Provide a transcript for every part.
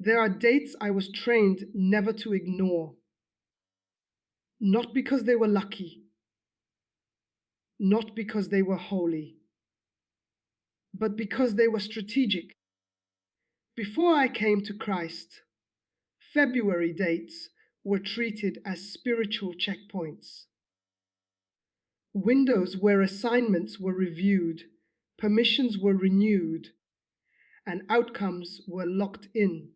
There are dates I was trained never to ignore, not because they were lucky, not because they were holy, but because they were strategic. Before I came to Christ, February dates were treated as spiritual checkpoints, windows where assignments were reviewed, permissions were renewed, and outcomes were locked in.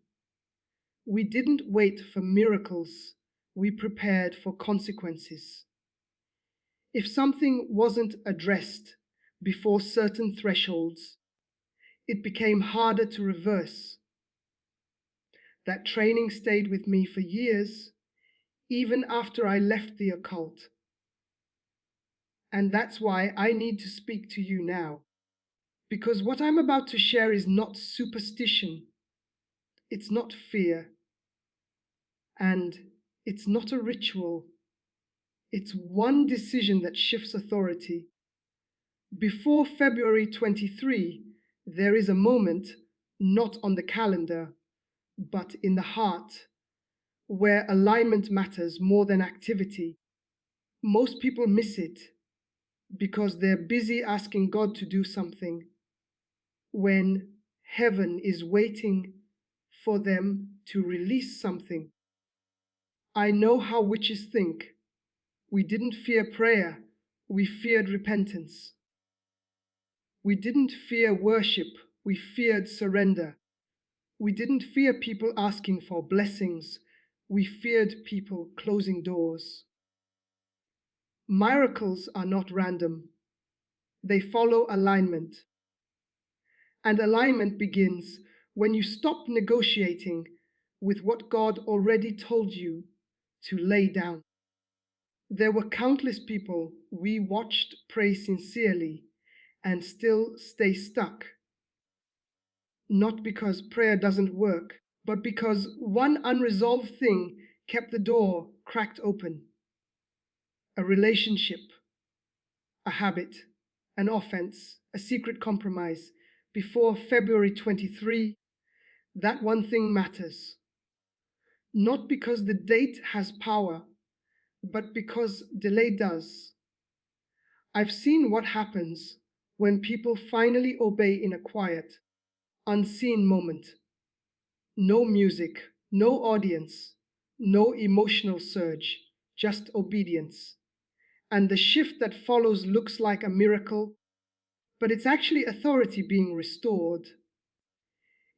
We didn't wait for miracles, we prepared for consequences. If something wasn't addressed before certain thresholds, it became harder to reverse. That training stayed with me for years, even after I left the occult. And that's why I need to speak to you now. Because what I'm about to share is not superstition, it's not fear, and it's not a ritual. It's one decision that shifts authority. Before February 23, there is a moment, not on the calendar, but in the heart, where alignment matters more than activity. Most people miss it because they're busy asking God to do something when heaven is waiting for them to release something. I know how witches think. We didn't fear prayer, we feared repentance. We didn't fear worship, we feared surrender. We didn't fear people asking for blessings, we feared people closing doors. Miracles are not random, they follow alignment. And alignment begins when you stop negotiating with what God already told you to lay down. There were countless people we watched pray sincerely and still stay stuck. Not because prayer doesn't work, but because one unresolved thing kept the door cracked open. A relationship, a habit, an offense, a secret compromise. Before February 23, that one thing matters. Not because the date has power, but because delay does. I've seen what happens when people finally obey in a quiet, unseen moment. No music, no audience, no emotional surge, just obedience. And the shift that follows looks like a miracle, but it's actually authority being restored.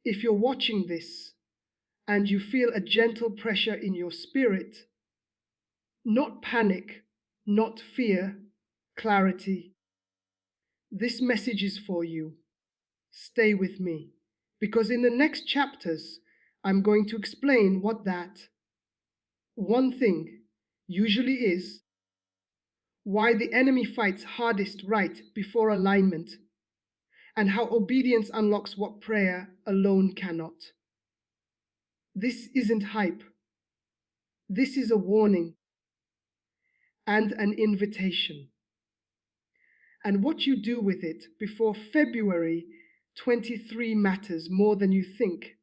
If you're watching this and you feel a gentle pressure in your spirit, not panic, not fear, clarity, this message is for you. Stay with me, because in the next chapters, I'm going to explain what that one thing usually is, why the enemy fights hardest right before alignment, and how obedience unlocks what prayer alone cannot. This isn't hype. This is a warning and an invitation. And what you do with it before February 23 matters more than you think.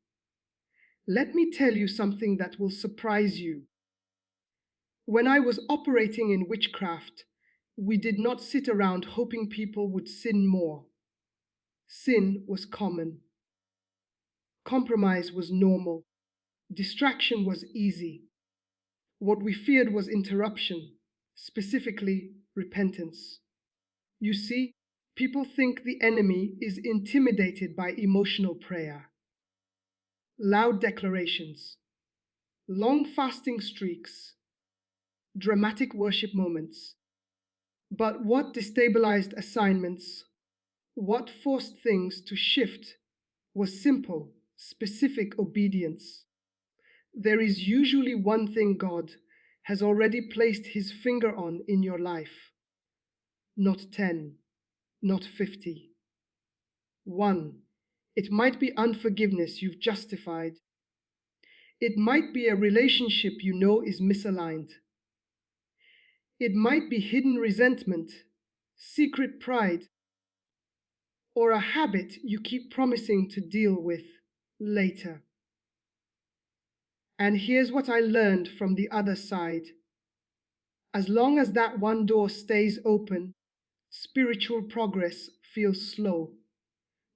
Let me tell you something that will surprise you. When I was operating in witchcraft, we did not sit around hoping people would sin more. Sin was common. Compromise was normal. Distraction was easy. What we feared was interruption, specifically repentance. You see, people think the enemy is intimidated by emotional prayer, loud declarations, long fasting streaks, dramatic worship moments. But what destabilized assignments, what forced things to shift, was simple, specific obedience. There is usually one thing God has already placed his finger on in your life. Not 10, not 50. One, it might be unforgiveness you've justified. It might be a relationship you know is misaligned. It might be hidden resentment, secret pride, or a habit you keep promising to deal with later. And here's what I learned from the other side. As long as that one door stays open, spiritual progress feels slow,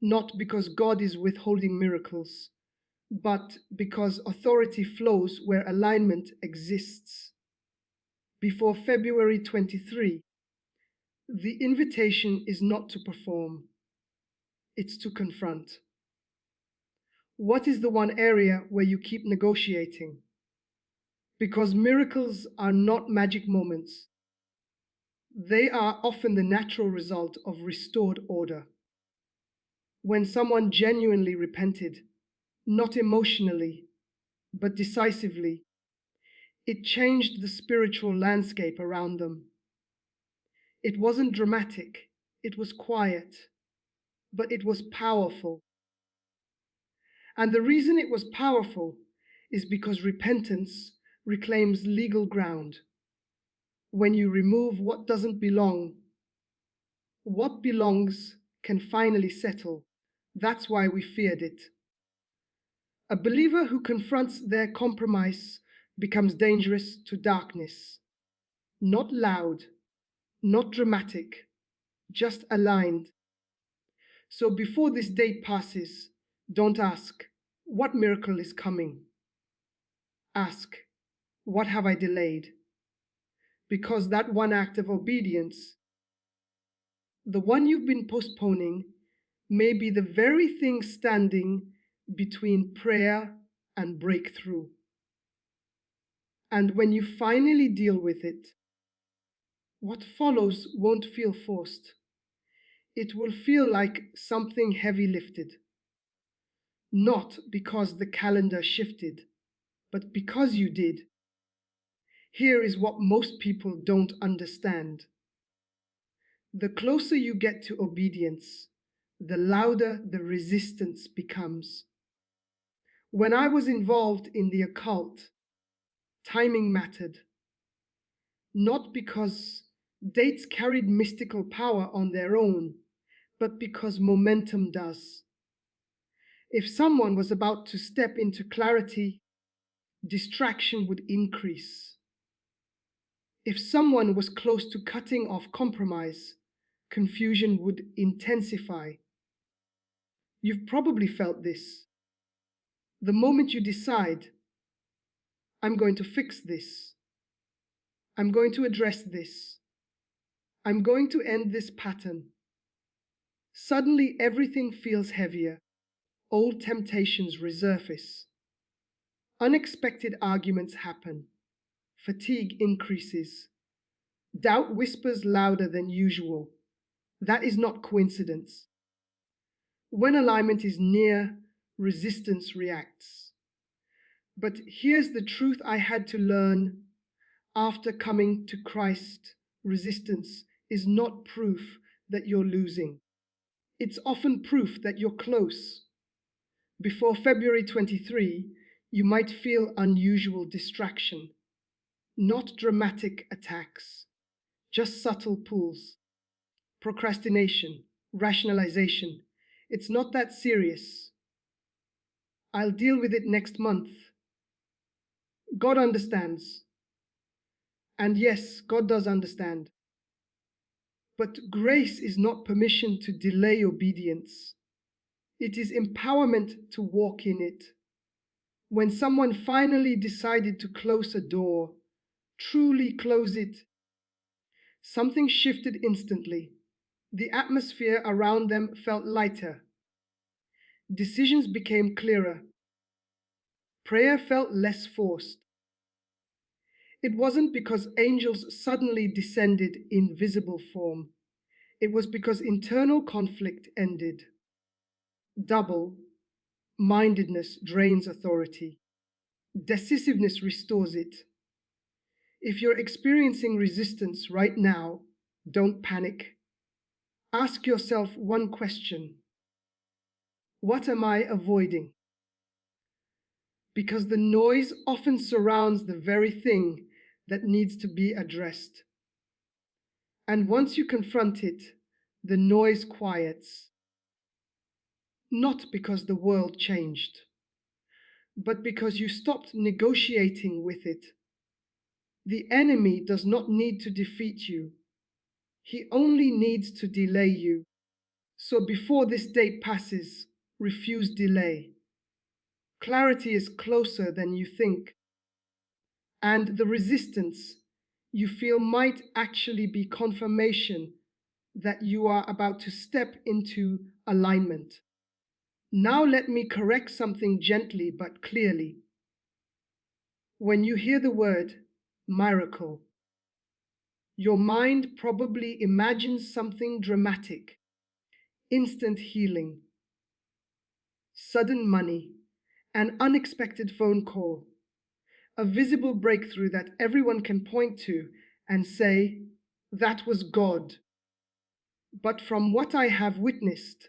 not because God is withholding miracles, but because authority flows where alignment exists. Before February 23, the invitation is not to perform, it's to confront. What is the one area where you keep negotiating? Because miracles are not magic moments. They are often the natural result of restored order. When someone genuinely repented, not emotionally, but decisively, it changed the spiritual landscape around them. It wasn't dramatic, it was quiet, but it was powerful. And the reason it was powerful is because repentance reclaims legal ground. When you remove what doesn't belong, what belongs can finally settle. That's why we feared it. A believer who confronts their compromise becomes dangerous to darkness. Not loud, not dramatic, just aligned. So before this date passes, don't ask, what miracle is coming? Ask, what have I delayed? Because that one act of obedience, the one you've been postponing, may be the very thing standing between prayer and breakthrough. And when you finally deal with it, what follows won't feel forced. It will feel like something heavy lifted. Not because the calendar shifted, but because you did. Here is what most people don't understand. The closer you get to obedience, the louder the resistance becomes. When I was involved in the occult, timing mattered. Not because dates carried mystical power on their own, but because momentum does. If someone was about to step into clarity, distraction would increase. If someone was close to cutting off compromise, confusion would intensify. You've probably felt this. The moment you decide, I'm going to fix this, I'm going to address this, I'm going to end this pattern, suddenly everything feels heavier. Old temptations resurface. Unexpected arguments happen. Fatigue increases. Doubt whispers louder than usual. That is not coincidence. When alignment is near, resistance reacts. But here's the truth I had to learn after coming to Christ. Resistance is not proof that you're losing. It's often proof that you're close. Before February 23, you might feel unusual distraction. Not dramatic attacks, just subtle pulls. Procrastination, rationalization. It's not that serious. I'll deal with it next month. God understands. And yes, God does understand. But grace is not permission to delay obedience. It is empowerment to walk in it. When someone finally decided to close a door, truly close it, something shifted instantly. The atmosphere around them felt lighter. Decisions became clearer. Prayer felt less forced. It wasn't because angels suddenly descended in visible form. It was because internal conflict ended. Double mindedness drains authority. Decisiveness restores it. If you're experiencing resistance right now, don't panic. Ask yourself one question. What am I avoiding? Because the noise often surrounds the very thing that needs to be addressed. And once you confront it, the noise quiets. Not because the world changed, but because you stopped negotiating with it. The enemy does not need to defeat you. He only needs to delay you. So before this date passes, refuse delay. Clarity is closer than you think, and the resistance you feel might actually be confirmation that you are about to step into alignment. Now let me correct something gently but clearly. When you hear the word miracle, your mind probably imagines something dramatic, instant healing, sudden money, an unexpected phone call, a visible breakthrough that everyone can point to and say, that was God. But from what I have witnessed,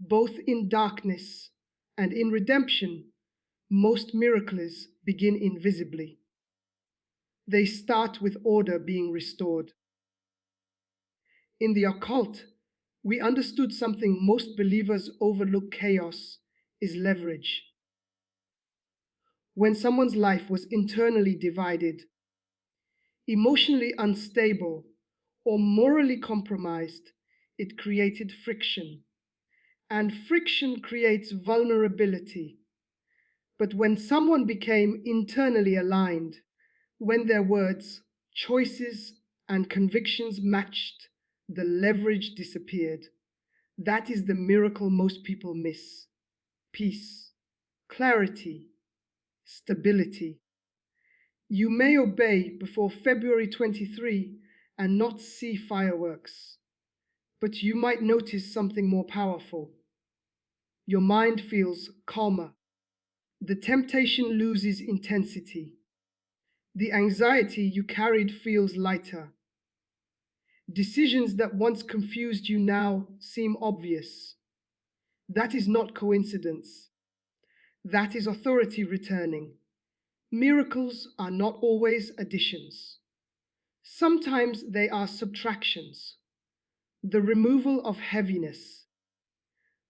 both in darkness and in redemption, most miracles begin invisibly. They start with order being restored. In the occult, we understood something most believers overlook: chaos is leverage. When someone's life was internally divided, emotionally unstable, or morally compromised, it created friction. And friction creates vulnerability. But when someone became internally aligned, when their words, choices, and convictions matched, the leverage disappeared. That is the miracle most people miss: peace, clarity, stability. You may obey before February 23 and not see fireworks, but you might notice something more powerful. Your mind feels calmer. The temptation loses intensity. The anxiety you carried feels lighter. Decisions that once confused you now seem obvious. That is not coincidence. That is authority returning. Miracles are not always additions. Sometimes they are subtractions. The removal of heaviness,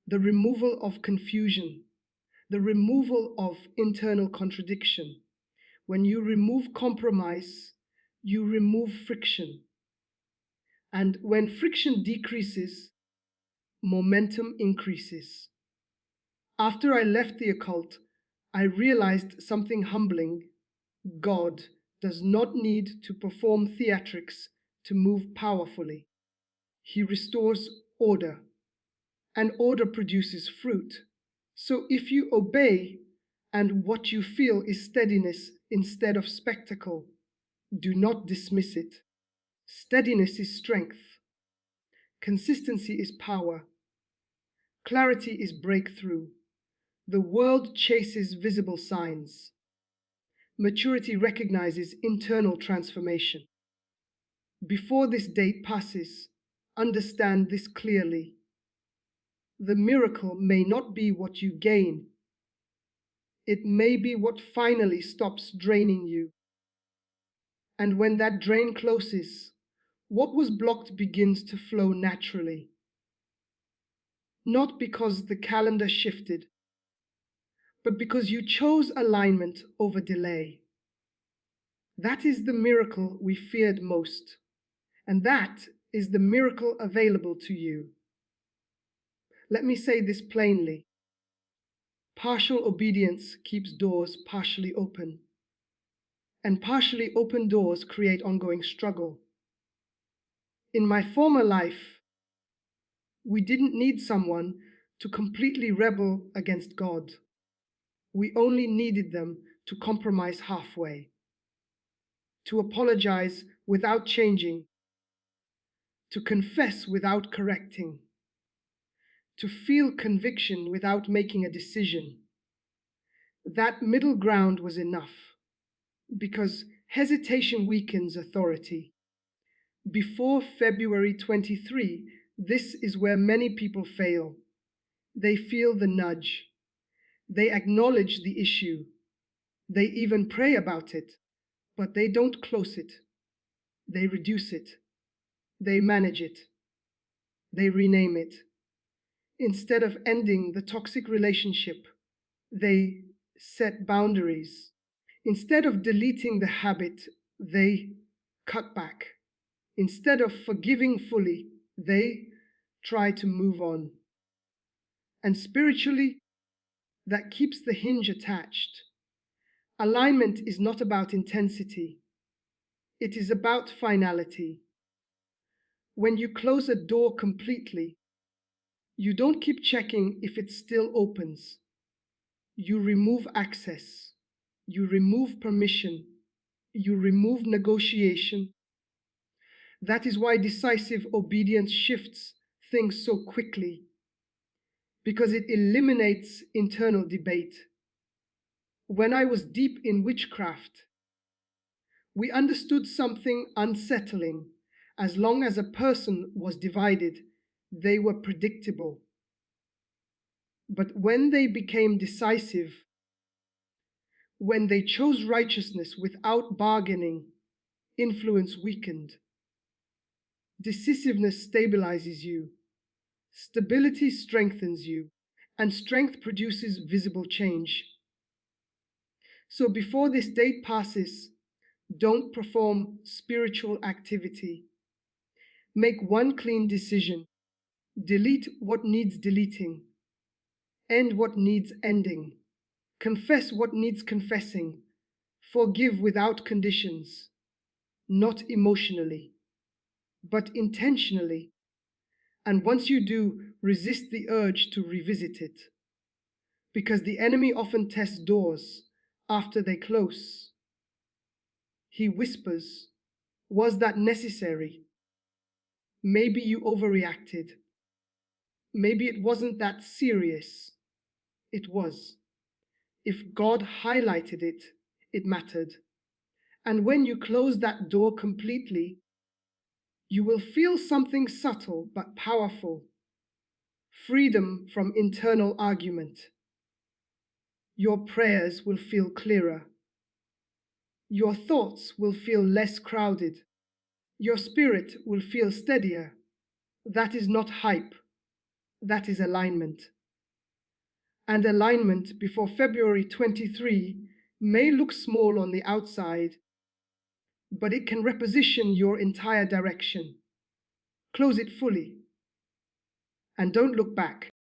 the removal of confusion, the removal of internal contradiction. When you remove compromise, you remove friction. And when friction decreases, momentum increases. After I left the occult, I realized something humbling. God does not need to perform theatrics to move powerfully. He restores order, and order produces fruit. So if you obey, and what you feel is steadiness instead of spectacle, do not dismiss it. Steadiness is strength. Consistency is power. Clarity is breakthrough. The world chases visible signs. Maturity recognizes internal transformation. Before this date passes, understand this clearly. The miracle may not be what you gain. It may be what finally stops draining you. And when that drain closes, what was blocked begins to flow naturally. Not because the calendar shifted, but because you chose alignment over delay. That is the miracle we feared most, and that is the miracle available to you. Let me say this plainly. Partial obedience keeps doors partially open, and partially open doors create ongoing struggle. In my former life, we didn't need someone to completely rebel against God. We only needed them to compromise halfway, to apologize without changing, to confess without correcting, to feel conviction without making a decision. That middle ground was enough, because hesitation weakens authority. Before February 23, this is where many people fail. They feel the nudge. They acknowledge the issue. They even pray about it, but they don't close it. They reduce it. They manage it. They rename it. Instead of ending the toxic relationship, they set boundaries. Instead of deleting the habit, they cut back. Instead of forgiving fully, they try to move on. And spiritually, that keeps the hinge attached. Alignment is not about intensity, it is about finality. When you close a door completely, you don't keep checking if it still opens. You remove access, you remove permission, you remove negotiation. That is why decisive obedience shifts things so quickly, because it eliminates internal debate. When I was deep in witchcraft, we understood something unsettling. As long as a person was divided, they were predictable. But when they became decisive, when they chose righteousness without bargaining, influence weakened. Decisiveness stabilizes you, stability strengthens you, and strength produces visible change. So before this date passes, don't perform spiritual activity. Make one clean decision. Delete what needs deleting. End what needs ending. Confess what needs confessing. Forgive without conditions, not emotionally, but intentionally. And once you do, resist the urge to revisit it. Because the enemy often tests doors after they close. He whispers, "Was that necessary? Maybe you overreacted. Maybe it wasn't that serious." It was. If God highlighted it, it mattered. And when you close that door completely, you will feel something subtle but powerful: freedom from internal argument. Your prayers will feel clearer. Your thoughts will feel less crowded. Your spirit will feel steadier. That is not hype, that is alignment. And alignment before February 23 may look small on the outside, but it can reposition your entire direction. Close it fully and don't look back.